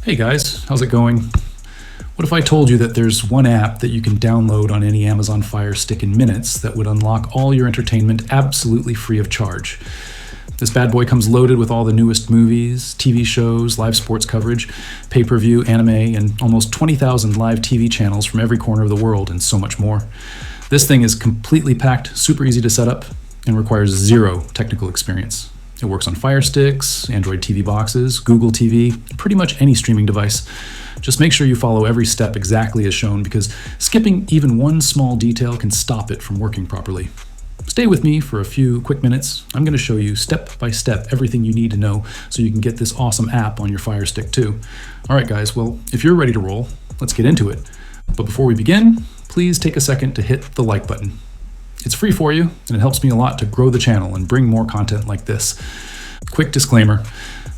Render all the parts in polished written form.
Hey guys, how's it going? What if I told you that there's one app that you can download on any Amazon Fire Stick in minutes that would unlock all your entertainment absolutely free of charge? This bad boy comes loaded with all the newest movies, TV shows, live sports coverage, pay-per-view, anime, and almost 20,000 live TV channels from every corner of the world and so much more. This thing is completely packed, super easy to set up, and requires zero technical experience. It works on Fire Sticks, Android TV boxes, Google TV, pretty much any streaming device. Just make sure you follow every step exactly as shown, because skipping even one small detail can stop it from working properly. Stay with me for a few quick minutes. I'm going to show you step by step everything you need to know so you can get this awesome app on your Fire Stick too. Alright guys, well, if you're ready to roll, let's get into it. But before we begin, please take a second to hit the like button. It's free for you, and it helps me a lot to grow the channel and bring more content like this. Quick disclaimer,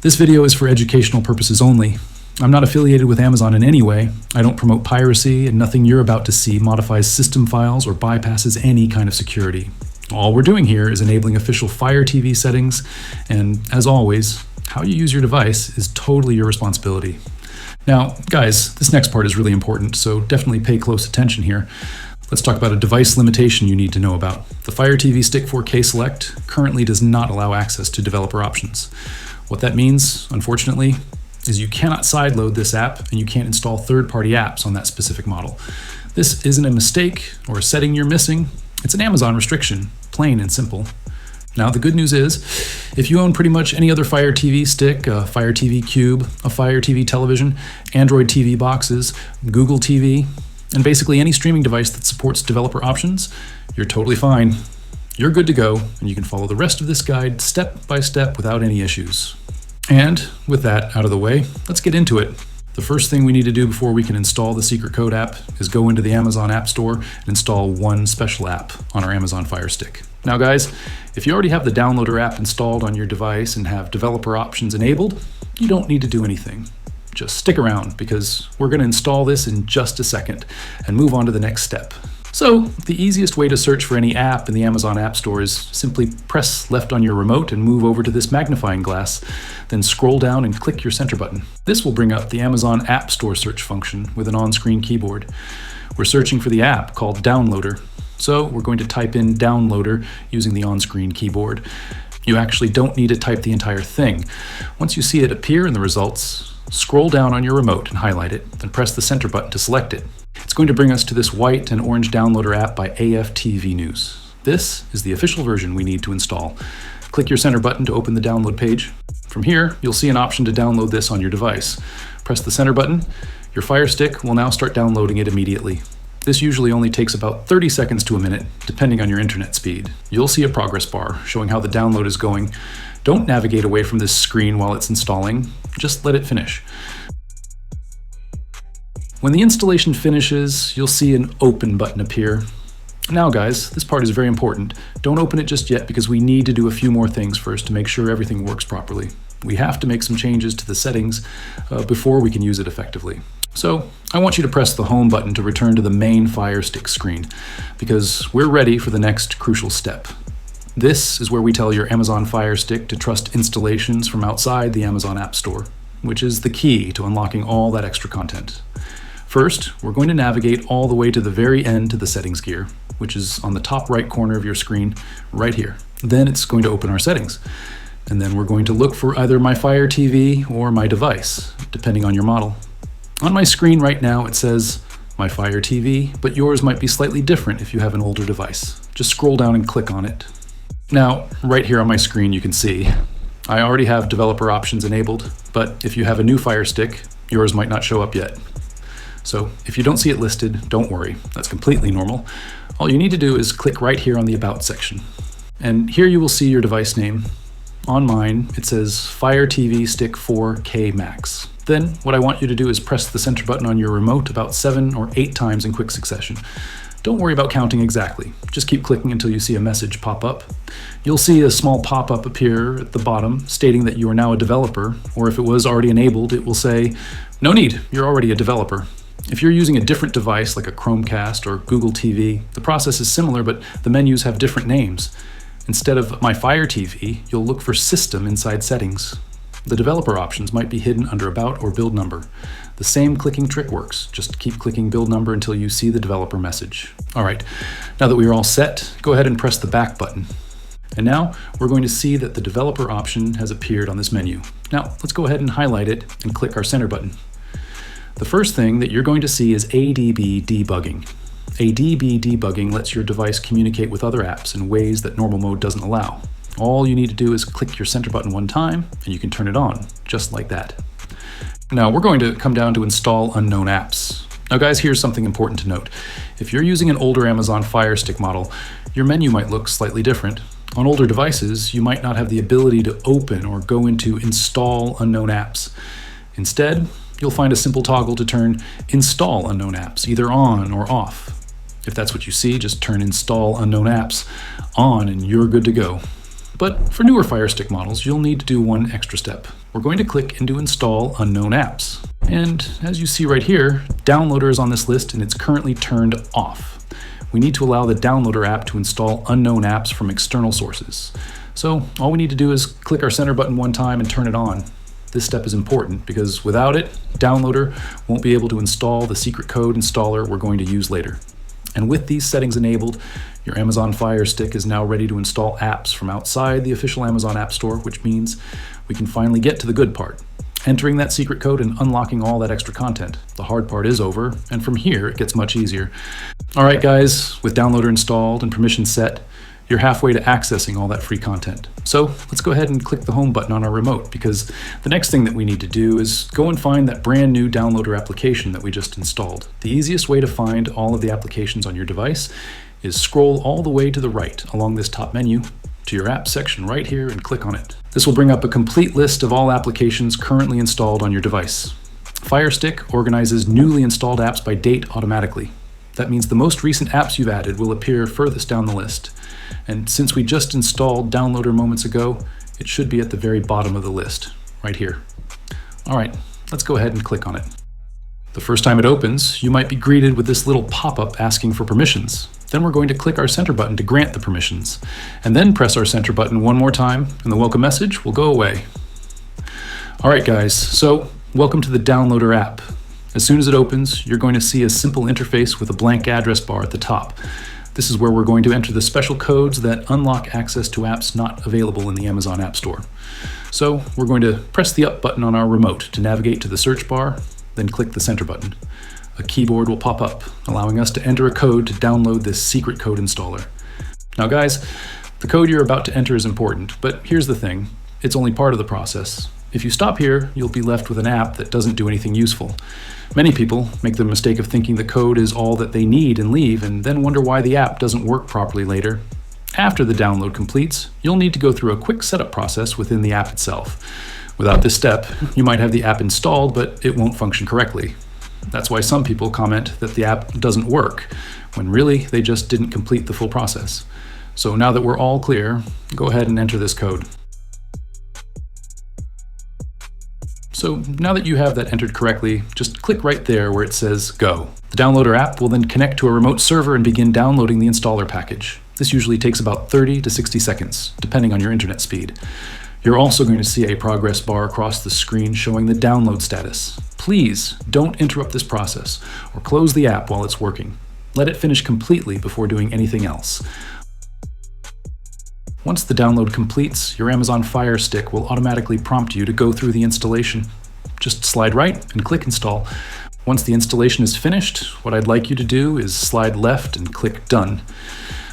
this video is for educational purposes only. I'm not affiliated with Amazon in any way. I don't promote piracy, and nothing you're about to see modifies system files or bypasses any kind of security. All we're doing here is enabling official Fire TV settings, and as always, how you use your device is totally your responsibility. Now, guys, this next part is really important, so definitely pay close attention here. Let's talk about a device limitation you need to know about. The Fire TV Stick 4K Select currently does not allow access to developer options. What that means, unfortunately, is you cannot sideload this app and you can't install third-party apps on that specific model. This isn't a mistake or a setting you're missing. It's an Amazon restriction, plain and simple. Now, the good news is, if you own pretty much any other Fire TV Stick, a Fire TV Cube, a Fire TV television, Android TV boxes, Google TV, and basically any streaming device that supports developer options, you're totally fine. You're good to go, and you can follow the rest of this guide step by step without any issues. And with that out of the way, let's get into it. The first thing we need to do before we can install the secret code app is go into the Amazon App Store and install one special app on our Amazon Fire Stick. Now guys, if you already have the downloader app installed on your device and have developer options enabled, you don't need to do anything. Just stick around, because we're going to install this in just a second and move on to the next step. So, the easiest way to search for any app in the Amazon App Store is simply press left on your remote and move over to this magnifying glass, then scroll down and click your center button. This will bring up the Amazon App Store search function with an on-screen keyboard. We're searching for the app called Downloader, so we're going to type in Downloader using the on-screen keyboard. You actually don't need to type the entire thing. Once you see it appear in the results, scroll down on your remote and highlight it, then press the center button to select it. It's going to bring us to this white and orange downloader app by AFTV News. This is the official version we need to install. Click your center button to open the download page. From here, you'll see an option to download this on your device. Press the center button. Your Fire Stick will now start downloading it immediately. This usually only takes about 30 seconds to a minute, depending on your internet speed. You'll see a progress bar showing how the download is going. Don't navigate away from this screen while it's installing, just let it finish. When the installation finishes, you'll see an Open button appear. Now guys, this part is very important. Don't open it just yet, because we need to do a few more things first to make sure everything works properly. We have to make some changes to the settings before we can use it effectively. So I want you to press the Home button to return to the main Fire Stick screen, because we're ready for the next crucial step. This is where we tell your Amazon Fire Stick to trust installations from outside the Amazon App Store, which is the key to unlocking all that extra content. First, we're going to navigate all the way to the very end to the settings gear, which is on the top right corner of your screen, right here. Then it's going to open our settings. And then we're going to look for either my Fire TV or my device, depending on your model. On my screen right now, it says my Fire TV, but yours might be slightly different if you have an older device. Just scroll down and click on it. Now, right here on my screen, you can see I already have developer options enabled, but if you have a new Fire Stick, yours might not show up yet. So if you don't see it listed, don't worry, that's completely normal. All you need to do is click right here on the About section. And here you will see your device name. On mine, it says Fire TV Stick 4K Max. Then what I want you to do is press the center button on your remote about 7 or 8 times in quick succession. Don't worry about counting exactly. Just keep clicking until you see a message pop up. You'll see a small pop-up appear at the bottom stating that you are now a developer, or if it was already enabled, it will say, "No need, you're already a developer." If you're using a different device like a Chromecast or Google TV, the process is similar, but the menus have different names. Instead of My Fire TV, you'll look for System inside Settings. The developer options might be hidden under About or Build Number. The same clicking trick works. Just keep clicking Build Number until you see the developer message. All right, now that we are all set, go ahead and press the back button. And now we're going to see that the developer option has appeared on this menu. Now let's go ahead and highlight it and click our center button. The first thing that you're going to see is ADB debugging. ADB debugging lets your device communicate with other apps in ways that normal mode doesn't allow. All you need to do is click your center button one time and you can turn it on, just like that. Now we're going to come down to install unknown apps. Now guys, here's something important to note. If you're using an older Amazon Firestick model, your menu might look slightly different. On older devices, you might not have the ability to open or go into Install Unknown Apps. Instead, you'll find a simple toggle to turn Install Unknown Apps either on or off. If that's what you see, just turn Install Unknown Apps on and you're good to go. But for newer Firestick models, you'll need to do one extra step. We're going to click into Install Unknown Apps. And as you see right here, Downloader is on this list and it's currently turned off. We need to allow the Downloader app to install unknown apps from external sources. So all we need to do is click our center button one time and turn it on. This step is important because without it, Downloader won't be able to install the secret code installer we're going to use later. And with these settings enabled, your Amazon Firestick is now ready to install apps from outside the official Amazon App Store, which means we can finally get to the good part. Entering that secret code and unlocking all that extra content. The hard part is over, and from here it gets much easier. All right guys, with Downloader installed and permissions set, you're halfway to accessing all that free content. So let's go ahead and click the home button on our remote, because the next thing that we need to do is go and find that brand new Downloader application that we just installed. The easiest way to find all of the applications on your device is scroll all the way to the right along this top menu to your apps section right here and click on it. This will bring up a complete list of all applications currently installed on your device. Firestick organizes newly installed apps by date automatically. That means the most recent apps you've added will appear furthest down the list. And since we just installed Downloader moments ago, it should be at the very bottom of the list, right here. All right, let's go ahead and click on it. The first time it opens, you might be greeted with this little pop-up asking for permissions. Then we're going to click our center button to grant the permissions, and then press our center button one more time, and the welcome message will go away. All right, guys, so welcome to the Downloader app. As soon as it opens, you're going to see a simple interface with a blank address bar at the top. This is where we're going to enter the special codes that unlock access to apps not available in the Amazon App Store. So we're going to press the up button on our remote to navigate to the search bar, then click the center button. A keyboard will pop up, allowing us to enter a code to download this secret code installer. Now guys, the code you're about to enter is important, but here's the thing, it's only part of the process. If you stop here, you'll be left with an app that doesn't do anything useful. Many people make the mistake of thinking the code is all that they need and leave, and then wonder why the app doesn't work properly later. After the download completes, you'll need to go through a quick setup process within the app itself. Without this step, you might have the app installed, but it won't function correctly. That's why some people comment that the app doesn't work, when really they just didn't complete the full process. So now that we're all clear, go ahead and enter this code. So now that you have that entered correctly, just click right there where it says Go. The Downloader app will then connect to a remote server and begin downloading the installer package. This usually takes about 30 to 60 seconds, depending on your internet speed. You're also going to see a progress bar across the screen showing the download status. Please don't interrupt this process or close the app while it's working. Let it finish completely before doing anything else. Once the download completes, your Amazon Firestick will automatically prompt you to go through the installation. Just slide right and click Install. Once the installation is finished, what I'd like you to do is slide left and click Done.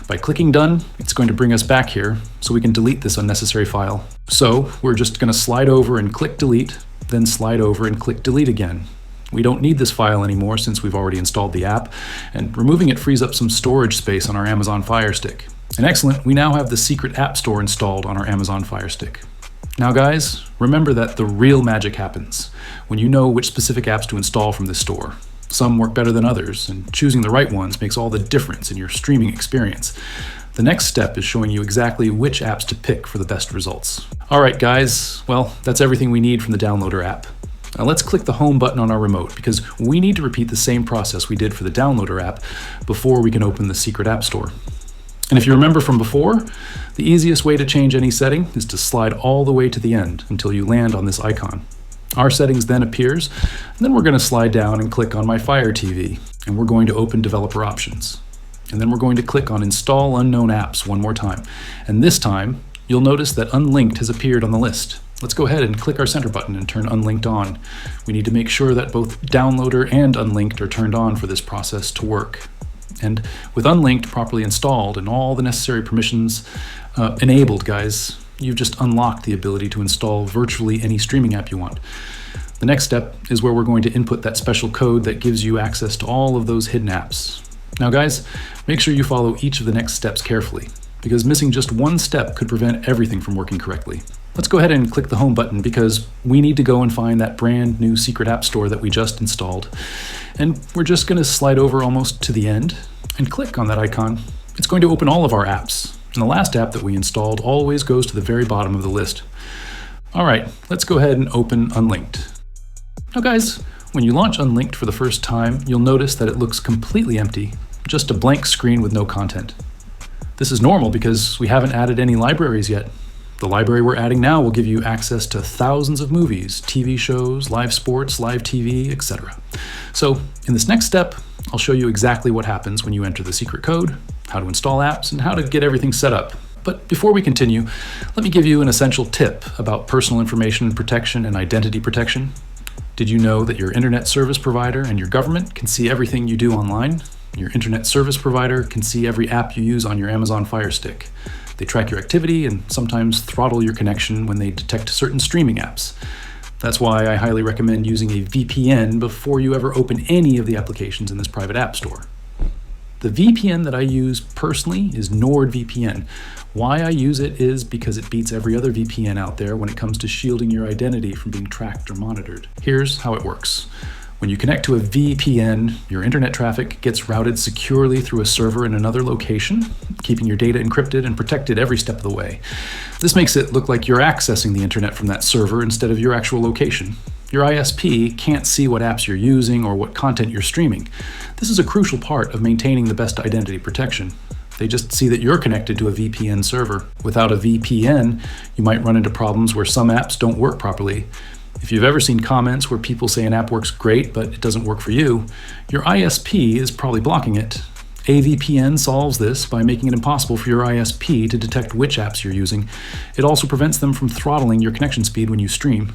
By clicking Done, it's going to bring us back here so we can delete this unnecessary file. So we're just going to slide over and click Delete, then slide over and click Delete again. We don't need this file anymore since we've already installed the app, and removing it frees up some storage space on our Amazon Firestick. And excellent, we now have the secret app store installed on our Amazon Firestick. Now guys, remember that the real magic happens when you know which specific apps to install from this store. Some work better than others, and choosing the right ones makes all the difference in your streaming experience. The next step is showing you exactly which apps to pick for the best results. All right guys, well, that's everything we need from the Downloader app. Now let's click the home button on our remote because we need to repeat the same process we did for the Downloader app before we can open the secret app store. And if you remember from before, the easiest way to change any setting is to slide all the way to the end until you land on this icon. Our settings then appears, and then we're going to slide down and click on My Fire TV, and we're going to open Developer Options. And then we're going to click on Install Unknown Apps one more time. And this time, you'll notice that Unlinked has appeared on the list. Let's go ahead and click our center button and turn Unlinked on. We need to make sure that both Downloader and Unlinked are turned on for this process to work. And with Unlinked properly installed and all the necessary permissions enabled, guys, you've just unlocked the ability to install virtually any streaming app you want. The next step is where we're going to input that special code that gives you access to all of those hidden apps. Now guys, make sure you follow each of the next steps carefully, because missing just one step could prevent everything from working correctly. Let's go ahead and click the home button because we need to go and find that brand new secret app store that we just installed. And we're just going to slide over almost to the end and click on that icon. It's going to open all of our apps. And the last app that we installed always goes to the very bottom of the list. All right, let's go ahead and open Unlinked. Now guys, when you launch Unlinked for the first time, you'll notice that it looks completely empty, just a blank screen with no content. This is normal because we haven't added any libraries yet. The library we're adding now will give you access to thousands of movies, TV shows, live sports, live TV, etc. So in this next step, I'll show you exactly what happens when you enter the secret code, how to install apps, and how to get everything set up. But before we continue, let me give you an essential tip about personal information protection and identity protection. Did you know that your internet service provider and your government can see everything you do online? Your internet service provider can see every app you use on your Amazon Fire Stick. They track your activity and sometimes throttle your connection when they detect certain streaming apps. That's why I highly recommend using a VPN before you ever open any of the applications in this private app store. The VPN that I use personally is NordVPN. Why I use it is because it beats every other VPN out there when it comes to shielding your identity from being tracked or monitored. Here's how it works. When you connect to a VPN, your internet traffic gets routed securely through a server in another location, keeping your data encrypted and protected every step of the way. This makes it look like you're accessing the internet from that server instead of your actual location. Your ISP can't see what apps you're using or what content you're streaming. This is a crucial part of maintaining the best identity protection. They just see that you're connected to a VPN server. Without a VPN, you might run into problems where some apps don't work properly. If you've ever seen comments where people say an app works great, but it doesn't work for you, your ISP is probably blocking it. A VPN solves this by making it impossible for your ISP to detect which apps you're using. It also prevents them from throttling your connection speed when you stream.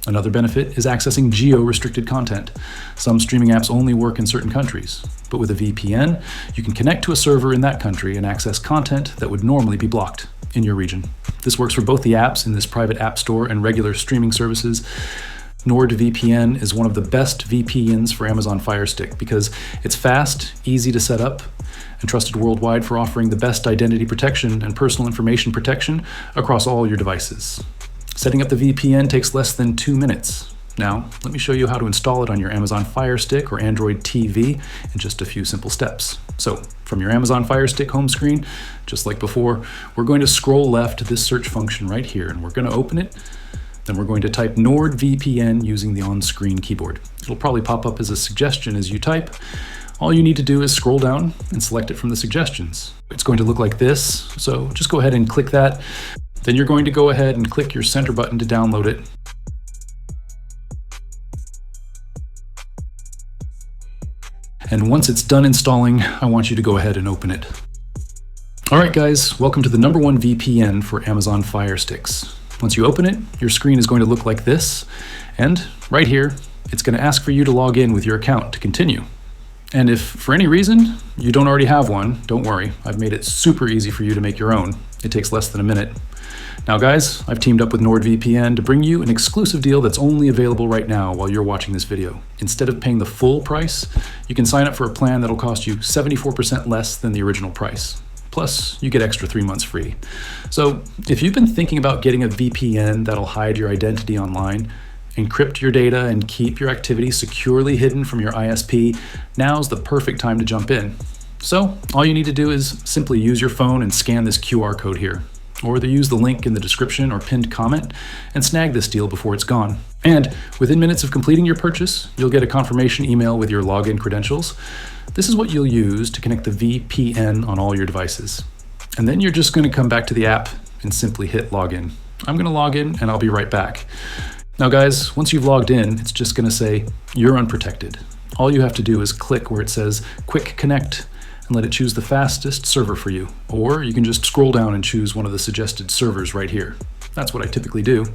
Another benefit is accessing geo-restricted content. Some streaming apps only work in certain countries, but with a VPN, you can connect to a server in that country and access content that would normally be blocked in your region. This works for both the apps in this private app store and regular streaming services. NordVPN is one of the best VPNs for Amazon Fire Stick because it's fast, easy to set up, and trusted worldwide for offering the best identity protection and personal information protection across all your devices. Setting up the VPN takes less than 2 minutes. Now, let me show you how to install it on your Amazon Fire Stick or Android TV in just a few simple steps. So, from your Amazon Fire Stick home screen, just like before, we're going to scroll left to this search function right here, and we're going to open it. Then we're going to type NordVPN using the on-screen keyboard. It'll probably pop up as a suggestion as you type. All you need to do is scroll down and select it from the suggestions. It's going to look like this, so just go ahead and click that. Then you're going to go ahead and click your center button to download it. And once it's done installing, I want you to go ahead and open it. All right, guys, welcome to the #1 VPN for Amazon Fire Sticks. Once you open it, your screen is going to look like this. And right here, it's going to ask for you to log in with your account to continue. And if for any reason you don't already have one, don't worry. I've made it super easy for you to make your own. It takes less than a minute. Now guys, I've teamed up with NordVPN to bring you an exclusive deal that's only available right now while you're watching this video. Instead of paying the full price, you can sign up for a plan that'll cost you 74% less than the original price. Plus, you get extra 3 months free. So if you've been thinking about getting a VPN that'll hide your identity online, encrypt your data, and keep your activity securely hidden from your ISP, now's the perfect time to jump in. So all you need to do is simply use your phone and scan this QR code here, or use the link in the description or pinned comment and snag this deal before it's gone. And within minutes of completing your purchase, you'll get a confirmation email with your login credentials. This is what you'll use to connect the VPN on all your devices. And then you're just going to come back to the app and simply hit login. I'm going to log in and I'll be right back. Now guys, once you've logged in, it's just going to say you're unprotected. All you have to do is click where it says Quick Connect and let it choose the fastest server for you. Or you can just scroll down and choose one of the suggested servers right here. That's what I typically do.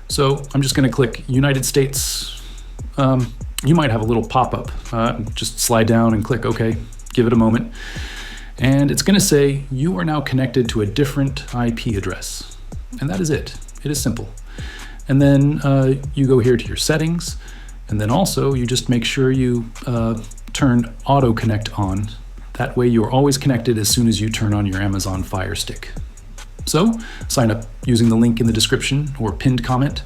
So I'm just going to click United States. You might have a little pop-up. Just slide down and click OK. Give it a moment. And it's going to say you are now connected to a different IP address. And that is it. It is simple. And then you go here to your settings. And then also you just make sure you turn auto connect on. That way you are always connected as soon as you turn on your Amazon Fire Stick. So sign up using the link in the description or pinned comment.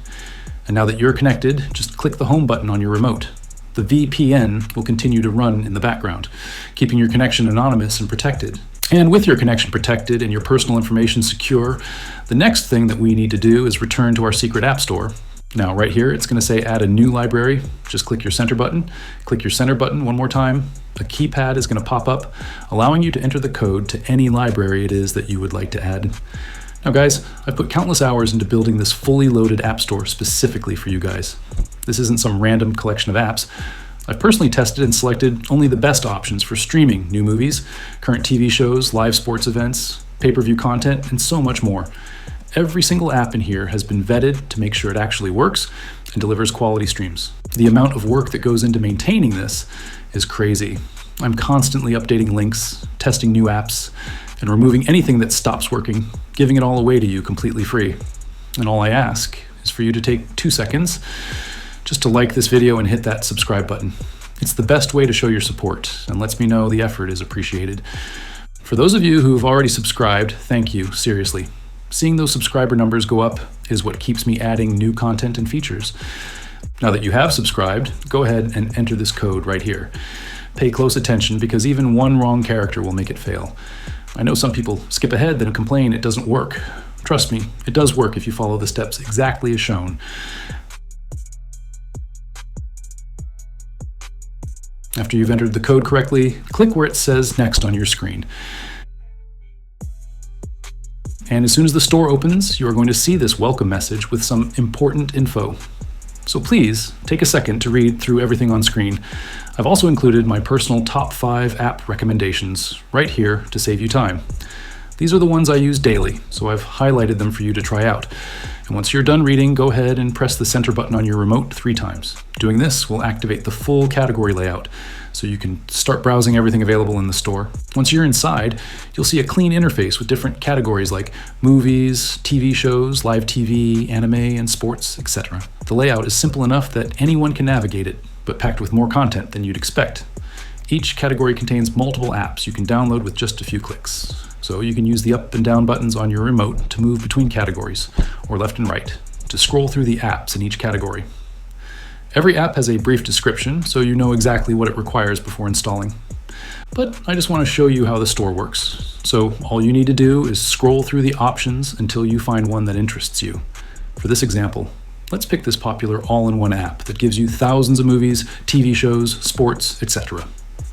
And now that you're connected, just click the home button on your remote. The VPN will continue to run in the background, keeping your connection anonymous and protected. And with your connection protected and your personal information secure, the next thing that we need to do is return to our secret app store. Now right here, it's going to say add a new library. Just click your center button. Click your center button one more time. A keypad is going to pop up, allowing you to enter the code to any library it is that you would like to add. Now guys, I've put countless hours into building this fully loaded app store specifically for you guys. This isn't some random collection of apps. I've personally tested and selected only the best options for streaming new movies, current TV shows, live sports events, pay-per-view content, and so much more. Every single app in here has been vetted to make sure it actually works and delivers quality streams. The amount of work that goes into maintaining this is crazy. I'm constantly updating links, testing new apps, and removing anything that stops working, giving it all away to you completely free. And all I ask is for you to take 2 seconds just to like this video and hit that subscribe button. It's the best way to show your support and lets me know the effort is appreciated. For those of you who've already subscribed, thank you, seriously. Seeing those subscriber numbers go up is what keeps me adding new content and features. Now that you have subscribed, go ahead and enter this code right here. Pay close attention because even one wrong character will make it fail. I know some people skip ahead and complain it doesn't work. Trust me, it does work if you follow the steps exactly as shown. After you've entered the code correctly, click where it says Next on your screen. And as soon as the store opens, you are going to see this welcome message with some important info. So please take a second to read through everything on screen. I've also included my personal top 5 app recommendations right here to save you time. These are the ones I use daily, so I've highlighted them for you to try out. And once you're done reading, go ahead and press the center button on your remote 3 times. Doing this will activate the full category layout, so you can start browsing everything available in the store. Once you're inside, you'll see a clean interface with different categories like movies, TV shows, live TV, anime, and sports, etc. The layout is simple enough that anyone can navigate it, but packed with more content than you'd expect. Each category contains multiple apps you can download with just a few clicks. So you can use the up and down buttons on your remote to move between categories, or left and right, to scroll through the apps in each category. Every app has a brief description, so you know exactly what it requires before installing. But I just want to show you how the store works. So all you need to do is scroll through the options until you find one that interests you. For this example, let's pick this popular all-in-one app that gives you thousands of movies, TV shows, sports, etc.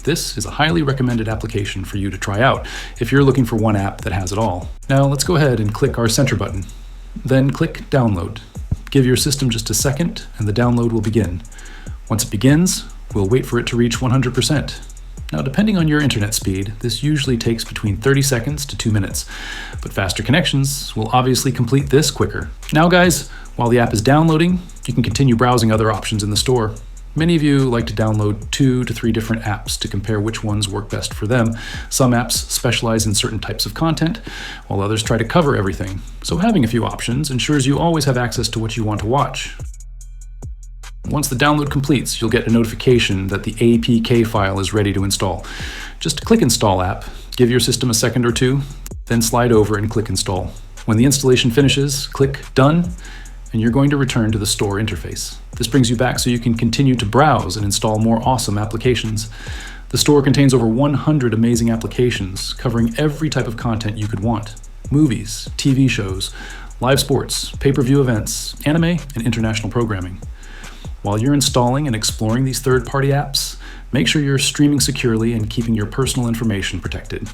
This is a highly recommended application for you to try out if you're looking for one app that has it all. Now let's go ahead and click our center button. Then click Download. Give your system just a second and the download will begin. Once it begins, we'll wait for it to reach 100%. Now depending on your internet speed, this usually takes between 30 seconds to 2 minutes, but faster connections will obviously complete this quicker. Now guys, while the app is downloading, you can continue browsing other options in the store. Many of you like to download 2 to 3 different apps to compare which ones work best for them. Some apps specialize in certain types of content, while others try to cover everything. So having a few options ensures you always have access to what you want to watch. Once the download completes, you'll get a notification that the APK file is ready to install. Just click Install App, give your system a second or two, then slide over and click Install. When the installation finishes, click Done, and you're going to return to the store interface. This brings you back so you can continue to browse and install more awesome applications. The store contains over 100 amazing applications covering every type of content you could want. Movies, TV shows, live sports, pay-per-view events, anime, and international programming. While you're installing and exploring these third-party apps, make sure you're streaming securely and keeping your personal information protected.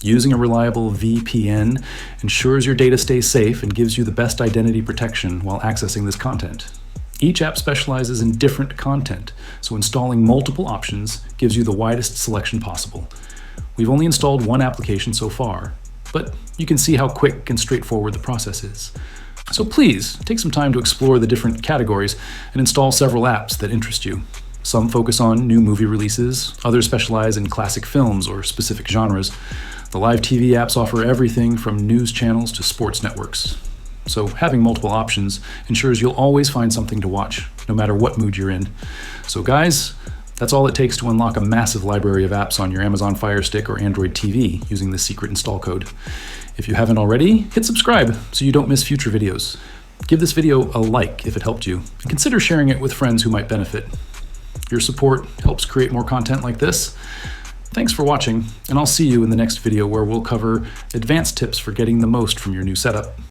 Using a reliable VPN ensures your data stays safe and gives you the best identity protection while accessing this content. Each app specializes in different content, so installing multiple options gives you the widest selection possible. We've only installed one application so far, but you can see how quick and straightforward the process is. So please, take some time to explore the different categories and install several apps that interest you. Some focus on new movie releases, others specialize in classic films or specific genres. The live TV apps offer everything from news channels to sports networks. So having multiple options ensures you'll always find something to watch, no matter what mood you're in. So guys, that's all it takes to unlock a massive library of apps on your Amazon Fire Stick or Android TV using the secret install code. If you haven't already, hit subscribe so you don't miss future videos. Give this video a like if it helped you, and consider sharing it with friends who might benefit. Your support helps create more content like this. Thanks for watching, and I'll see you in the next video where we'll cover advanced tips for getting the most from your new setup.